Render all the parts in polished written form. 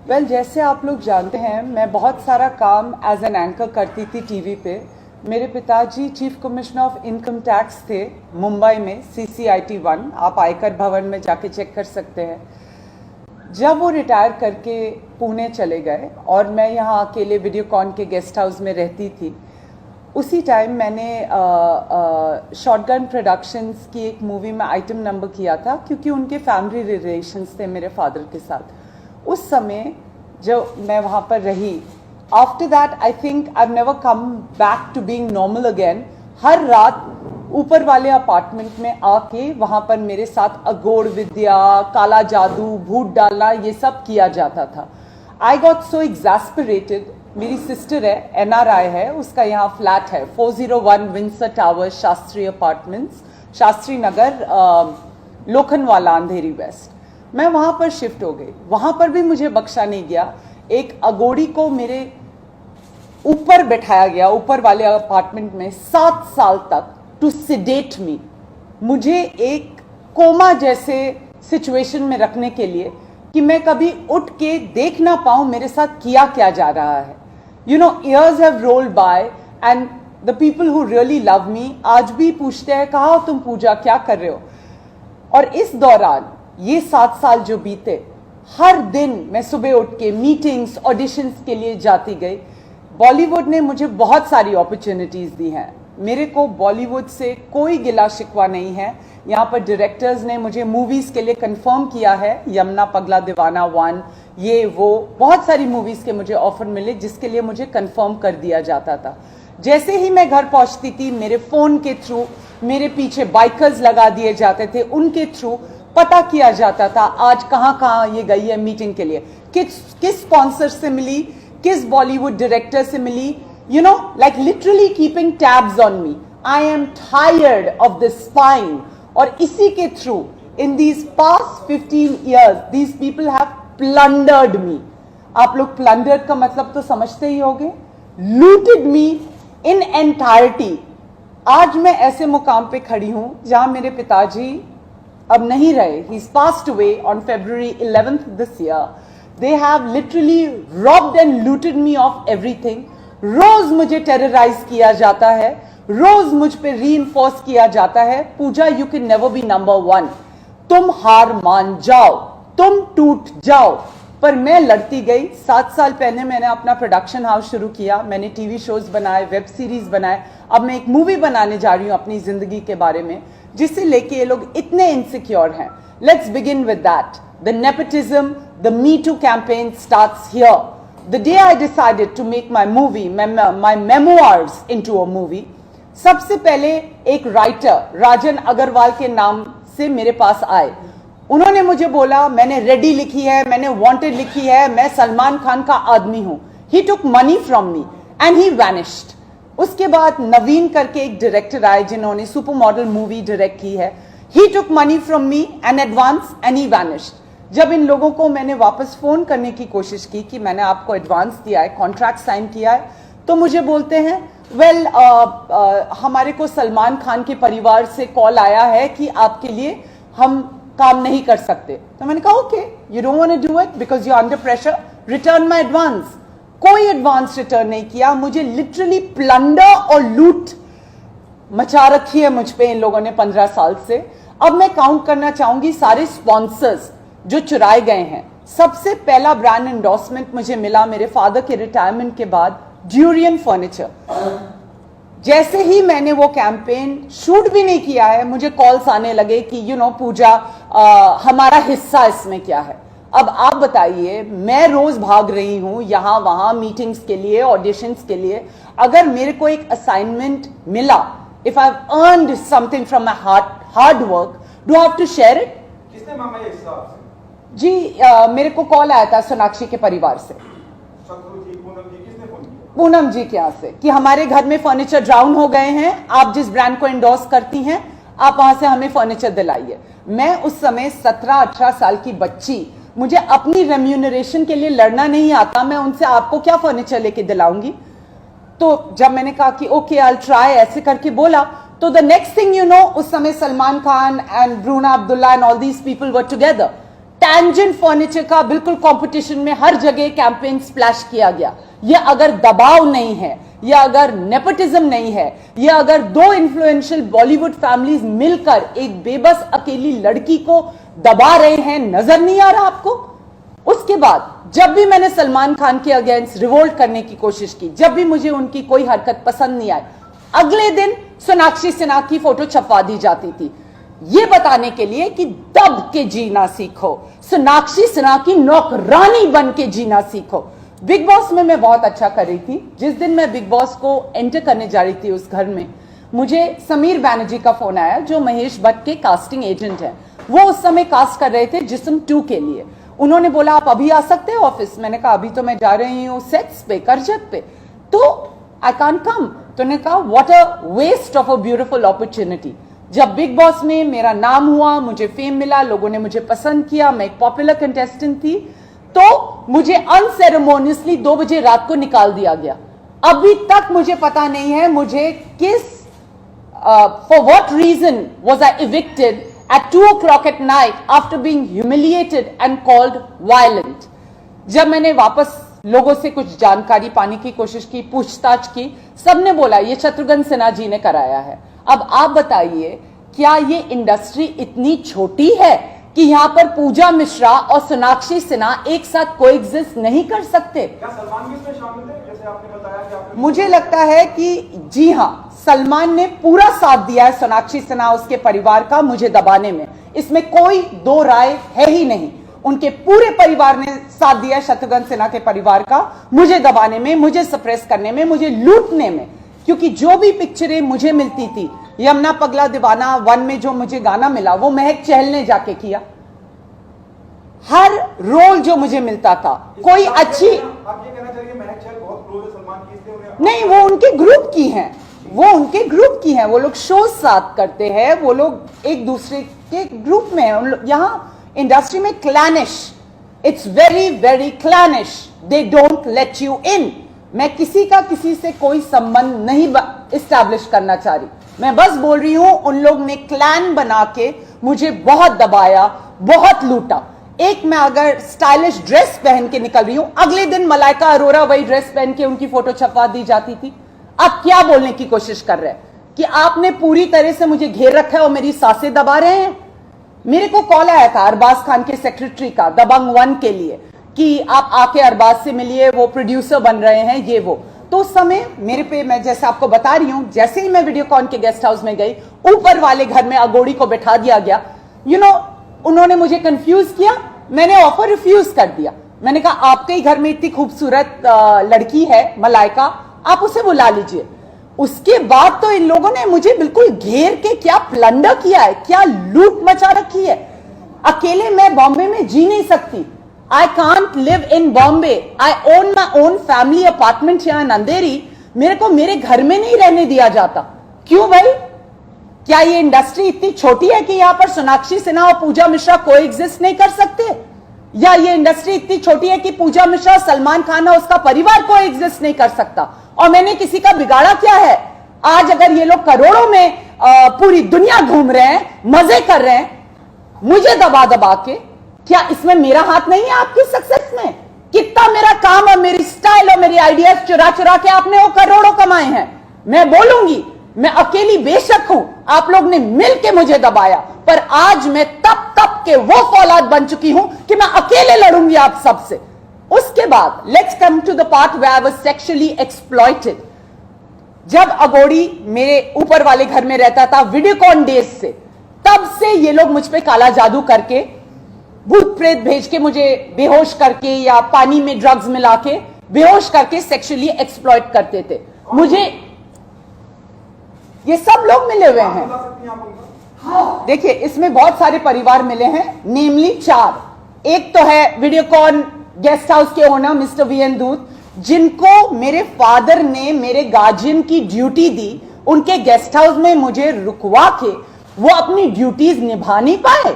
जैसे आप लोग जानते हैं, मैं बहुत सारा काम एज एन एंकर करती थी टीवी पे। मेरे पिताजी chief commissioner of income tax थे मुंबई में, CCIT 1। आप आयकर भवन में जाके चेक कर सकते हैं। जब वो रिटायर करके पुणे चले गए और मैं यहाँ अकेले वीडियोकॉन के गेस्ट हाउस में रहती थी, उसी टाइम मैंने शॉटगन प्रोडक्शंस की एक मूवी में आइटम नंबर किया था, क्योंकि उनके फैमिली रिलेशंस थे मेरे फादर के साथ। उस समय जो मैं वहाँ पर रही, after that I think I have never come back to being normal again. हर रात ऊपर वाले अपार्टमेंट में आके वहाँ पर मेरे साथ अघोर विद्या, काला जादू, भूत डालना, ये सब किया जाता था। I got so exasperated. मेरी सिस्टर है, NRI है, उसका यहाँ फ्लैट है 401 Windsor tower, Shastri apartments, Shastri Nagar, Lokhandwala, Andheri west. मैं वहाँ पर शिफ्ट हो गई। वहाँ पर भी मुझे बख्शा नहीं गया। एक अगोड़ी को मेरे ऊपर बैठाया गया, ऊपर वाले अपार्टमेंट में 7 साल तक, टू सिडेट मी, मुझे एक कोमा जैसे सिचुएशन में रखने के लिए कि मैं कभी उठ के देख ना पाऊं मेरे साथ किया क्या जा रहा है। You know, years have rolled bye and the people who really love me आज भी पूछते हैं, कहाँ हो तुम पूजा, क्या कर रहे हो। और इस दौरान ये 7 साल जो बीते, हर दिन मैं सुबह उठ के मीटिंग्स, ऑडिशंस के लिए जाती गई। बॉलीवुड ने मुझे बहुत सारी अपॉर्चुनिटीज दी हैं। मेरे को बॉलीवुड से कोई गिला शिकवा नहीं है। यहाँ पर डायरेक्टर्स ने मुझे मूवीज के लिए कंफर्म किया है, यमुना पगला दीवाना 1, ये वो बहुत सारी मूवीज के मुझे ऑफर मिले, जिसके लिए मुझे कंफर्म कर दिया जाता था। जैसे ही मैं घर पहुंचती थी, मेरे फोन के थ्रू मेरे पीछे बाइकर्स लगा दिए जाते थे, उनके थ्रू पता किया जाता था आज कहाँ कहाँ ये गई है मीटिंग के लिए, किस स्पॉन्सर से मिली, किस बॉलीवुड डायरेक्टर से मिली, you know, like literally keeping tabs on me. I am tired of this spying. और इसी के through in these past 15 years these people have plundered me. आप लोग plundered का मतलब तो समझते ही होंगे, looted me in entirety. आज मैं ऐसे मुकाम पे खड़ी हूं जहां मेरे पिताजी अब नहीं रहे. He's passed away on February 11th this year. They have literally robbed and looted me of everything. रोज मुझे टेरराइज किया जाता है, रोज मुझ पे रीइंफोर्स किया जाता है, Pooja you can never be number 1, तुम हार मान जाओ, तुम टूट जाओ। पर मैं लड़ती गई। 7 साल पहले मैंने अपना प्रोडक्शन हाउस शुरू किया, मैंने टीवी शोज बनाए, वेब सीरीज बनाए। अब मैं एक मूवी बनाने जा रही हूं अपनी जिंदगी के बारे में, जिसे लेके ये लोग इतने इनसिक्योर हैं। Let's begin with that. The nepotism, the me too campaign starts here. The day I decided to make my movie, my memoirs into a movie, सबसे पहले एक राइटर राजन अग्रवाल के नाम से मेरे पास आए। उन्होंने मुझे बोला, मैंने रेडी लिखी है, मैंने वांटेड लिखी है, मैं सलमान खान का आदमी हूं। He took money from me and he vanished. उसके बाद नवीन करके एक डायरेक्टर आए जिन्होंने सुपर मॉडल मूवी डायरेक्ट की है। He took money from me and advance and he vanished. जब इन लोगों को मैंने वापस फोन करने की कोशिश की कि मैंने आपको एडवांस दिया है, कॉन्ट्रैक्ट साइन किया है, तो मुझे बोलते हैं, वेल हमारे को सलमान खान के परिवार से कॉल आया है कि आपके लिए हम काम नहीं कर सकते। तो मैंने कहा okay, you don't want to do it because you are under pressure, return my advance. कोई एडवांस रिटर्न नहीं किया। मुझे लिटरली प्लंडर और लूट मचा रखी है मुझ पे इन लोगों ने 15 साल से। अब मैं काउंट करना चाहूंगी सारे स्पॉन्सर्स जो चुराए गए हैं। सबसे पहला ब्रांड एंडोर्समेंट मुझे मिला मेरे फादर के रिटायरमेंट के बाद, ड्यूरियन फर्नीचर। जैसे ही मैंने वो कैंपेन शूट भी नहीं किया है, मुझे कॉल्स आने लगे कि यू नो पूजा, हमारा हिस्सा इसमें क्या है। अब आप बताइए, मैं रोज भाग रही हूं यहां वहां मीटिंग्स के लिए, ऑडिशंस के लिए। अगर मेरे को एक असाइनमेंट मिला, if I have earned something from my hard work, do have to share it? किसने मांगा ये हिस्सा आपसे? जी मेरे को कॉल आया था सोनाक्षी के परिवार से, पूनम जी के यहाँ से, कि हमारे घर में फर्नीचर डाउन हो गए हैं, आप जिस ब्रांड को एंडोर्स करती हैं आप वहां से हमें फर्नीचर दिलाइए। मैं उस समय 17-18 साल की बच्ची, मुझे अपनी रेम्यूनरेशन के लिए लड़ना नहीं आता, मैं उनसे आपको क्या फर्नीचर लेके दिलाऊंगी। तो जब मैंने कहा कि ओके आई विल ट्राई, ऐसे करके बोला, तो the next thing you know, उस समय Salman Khan and Bruna Abdullah and all these people were together. Tangent furniture का बिल्कुल कंपटीशन में हर जगह कैंपेन स्प्लैश किया गया। ये अगर दबाव नहीं है, या अगर नेपोटिज्म नहीं है, या अगर दो इन्फ्लुएंशियल बॉलीवुड फैमिलीज मिलकर एक बेबस अकेली लड़की को दबा रहे हैं, नजर नहीं आ रहा आपको? उसके बाद जब भी मैंने सलमान खान के अगेंस्ट रिवोल्ट करने की कोशिश की, जब भी मुझे उनकी कोई हरकत पसंद नहीं आई, अगले दिन सोनाक्षी सिन्हा की फोटो छपवा दी जाती थी, ये बताने के लिए कि दब के जीना सीखो, सोनाक्षी सिन्हा की नौकरानी बन के जीना सीखो। बिग बॉस में मैं बहुत अच्छा कर रही थी। जिस दिन मैं बिग बॉस को एंटर करने जा रही थी उस घर में, मुझे समीर बैनर्जी का फोन आया, जो महेश भट्ट के कास्टिंग एजेंट हैं। वो उस समय कास्ट कर रहे थे जिस्म 2 के लिए। उन्होंने बोला आप अभी आ सकते हो ऑफिस? मैंने कहा अभी तो मैं जा रही हूँ सेट्स पे, करजत पे, तो आई कांट कम। तो ने कहा what a waste of a beautiful opportunity. जब बिग बॉस में मेरा नाम हुआ, मुझे फेम मिला, लोगों ने मुझे पसंद किया, मैं एक पॉपुलर कंटेस्टेंट थी, तो मुझे अनसेरेमोनियसली 2 बजे रात को निकाल दिया गया। अभी तक मुझे पता नहीं है मुझे किस for what reason was I evicted at 2 o'clock at night after being humiliated and called violent। जब मैंने वापस लोगों से कुछ जानकारी पाने की कोशिश की, पूछताछ की, सबने बोला ये शत्रुघ्न सिन्हा जी ने कराया है। अब आप बताइए, क्या ये इंडस्ट्री इतनी छोटी है कि यहाँ पर पूजा मिश्रा और सोनाक्षी सिन्हा एक साथ कोएग्जिस्ट नहीं कर सकते? क्या सलमान भी इसमें शामिल थे, जैसे आपने बताया कि आपने... मुझे लगता है कि जी हाँ, सलमान ने पूरा साथ दिया है सोनाक्षी सिन्हा उसके परिवार का मुझे दबाने में। इसमें कोई दो राय है ही नहीं। उनके पूरे परिवार ने साथ दिया है शत्रुघ्न सिन्हा के परिवार का मुझे दबाने में, मुझे सप्रेस करने में, मुझे लूटने में। क्योंकि जो भी पिक्चरें मुझे मिलती थी, यमुना पगला दीवाना 1 में जो मुझे गाना मिला वो महक चहल ने जाके किया। हर रोल जो मुझे मिलता था, कोई अच्छी... आप ये कहना चाहिए महक चहल बहुत क्लोज है सलमान की, इसलिए उन्हें... नहीं, वो उनके ग्रुप की हैं, वो उनके ग्रुप की हैं, वो लोग शो साथ करते हैं, वो लोग एक दूसरे के ग्रुप में हैं। यहाँ इंडस्ट्री में clannish, it's very very clannish, they don't let you in. मैं किसी का किसी से कोई संबंध नहीं इस्टेब्लिश करना चाह रही, मैं बस बोल रही हूं उन लोग ने क्लैन बना के मुझे बहुत दबाया, बहुत लूटा। एक मैं अगर स्टाइलिश ड्रेस पहन के निकल रही हूं, अगले दिन मलाइका अरोरा वही ड्रेस पहन के उनकी फोटो छपवा दी जाती थी। आप क्या बोलने की कोशिश कर रहे हैं कि आपने पूरी तरह से मुझे घेर रखा है और मेरी सांसें दबा रहे हैं? मेरे को कॉल आया था अरबाज खान के सेक्रेटरी का दबंग 1 के लिए कि आप आके अरबाज से मिलिए, वो प्रोड्यूसर बन रहे हैं, ये वो। तो उस समय मेरे पे, मैं जैसे आपको बता रही हूं, जैसे ही मैं वीडियोकॉन के गेस्ट हाउस में गई, ऊपर वाले घर में अगोड़ी को बैठा दिया गया। उन्होंने मुझे कंफ्यूज किया, मैंने ऑफर रिफ्यूज कर दिया। मैंने कहा आपके ही घर में इतनी खूबसूरत लड़की है मलाइका, आप उसे बुला लीजिए। उसके बाद तो इन लोगों ने मुझे बिल्कुल घेर के क्या प्लंडर किया है, क्या लूट मचा रखी है। अकेले मैं बॉम्बे में जी नहीं सकती। I can't live in Bombay, I own my own family apartment यहाँ in अंधेरी। मेरे को मेरे घर में नहीं रहने दिया जाता। क्यों भाई? क्या ये इंडस्ट्री इतनी छोटी है कि यहाँ पर सोनाक्षी सिन्हा और पूजा मिश्रा कोएग्जिस्ट नहीं कर सकते? या ये इंडस्ट्री इतनी छोटी है कि पूजा मिश्रा, सलमान खान और उसका परिवार कोएग्जिस्ट नहीं कर सकता? और मैंने किसी का बिगाड़ा क्या है? आज अगर ये लोग करोड़ों में पूरी दुनिया घूम रहे हैं, मजे कर रहे हैं, मुझे दबा दबा के, क्या इसमें मेरा हाथ नहीं है आपकी सक्सेस में? कितना मेरा काम और मेरी स्टाइल और मेरी आइडियाज चुरा चुरा के आपने वो करोड़ों कमाए हैं। मैं बोलूंगी, मैं अकेली बेशक हूं, आप लोग ने मिलके मुझे दबाया, पर आज मैं तप के वो फौलाद बन चुकी हूं कि मैं अकेले लड़ूंगी आप सबसे। उसके बाद let's come to the part where I was sexually exploited. जब अगोड़ी मेरे ऊपर वाले घर में रहता था वीडियोकॉन डेज से, तब से ये लोग मुझ पे काला जादू करके, भूत प्रेत भेज के, मुझे बेहोश करके या पानी में ड्रग्स मिला के बेहोश करके सेक्सुअली एक्सप्लॉइट करते थे मुझे। ये सब लोग मिले हुए हैं। देखिए, इसमें बहुत सारे परिवार मिले हैं, नेमली 4। एक तो है वीडियोकॉन गेस्ट हाउस के ओनर मिस्टर वीएन दूत, जिनको मेरे फादर ने मेरे गार्जियन की ड्यूटी दी। उनके गेस्ट हाउस में मुझे रुकवा के वो अपनी ड्यूटीज निभा नहीं पाए।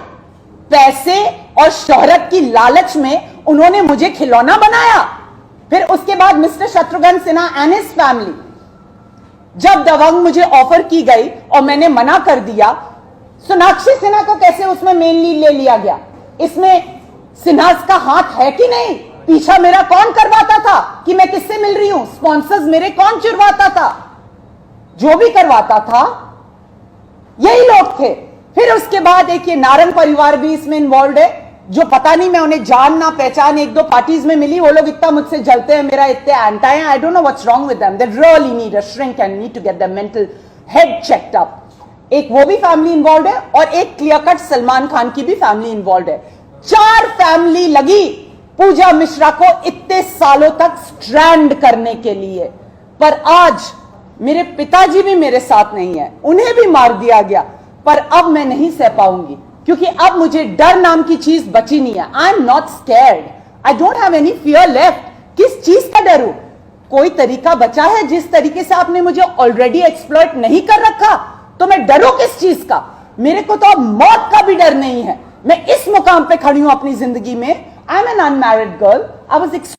पैसे और शोहरत की लालच में उन्होंने मुझे खिलौना बनाया। फिर उसके बाद mister Shatrughan Sinha and his family, जब दबंग मुझे ऑफर की गई और मैंने मना कर दिया, सोनाक्षी सिन्हा को कैसे उसमें मेनली ले लिया गया? इसमें सिन्हास का हाथ है कि नहीं? पीछा मेरा कौन करवाता था कि मैं किससे मिल रही हूं? स्पॉन्सर्स मेरे कौन चुरवाता था? जो भी करवाता था यही लोग थे। फिर उसके बाद एक ये नारंग परिवार भी इसमें इन्वॉल्व है, जो पता नहीं, मैं उन्हें जान ना पहचान, एक दो पार्टीज में मिली, वो लोग इतना मुझसे जलते हैं, मेरा इतने एंटी हैं, I don't know what's wrong with them, they really need a shrink and need to get their mental head checked up. एक वो भी फैमिली इन्वॉल्व है और एक क्लियर कट सलमान खान की भी फैमिली इन्वॉल्व है। 4 फैमिली लगी पूजा मिश्रा को इतने सालों तक स्ट्रैंड करने के लिए, पर आज मेरे पिताजी भी मेरे साथ नहीं है, उन्हें भी मार दिया गया। पर अब मैं नहीं सह पाऊंगी, क्योंकि अब मुझे डर नाम की चीज बची नहीं है। I am not scared, I don't have any fear left. किस चीज का डर हूं? कोई तरीका बचा है? जिस तरीके से आपने मुझे ऑलरेडी एक्सप्लॉइट नहीं कर रखा, तो मैं डरूं किस चीज का? मेरे को तो अब मौत का भी डर नहीं है। मैं इस मुकाम पे खड़ी हूं अपनी जिंदगी में। I am an unmarried girl, I was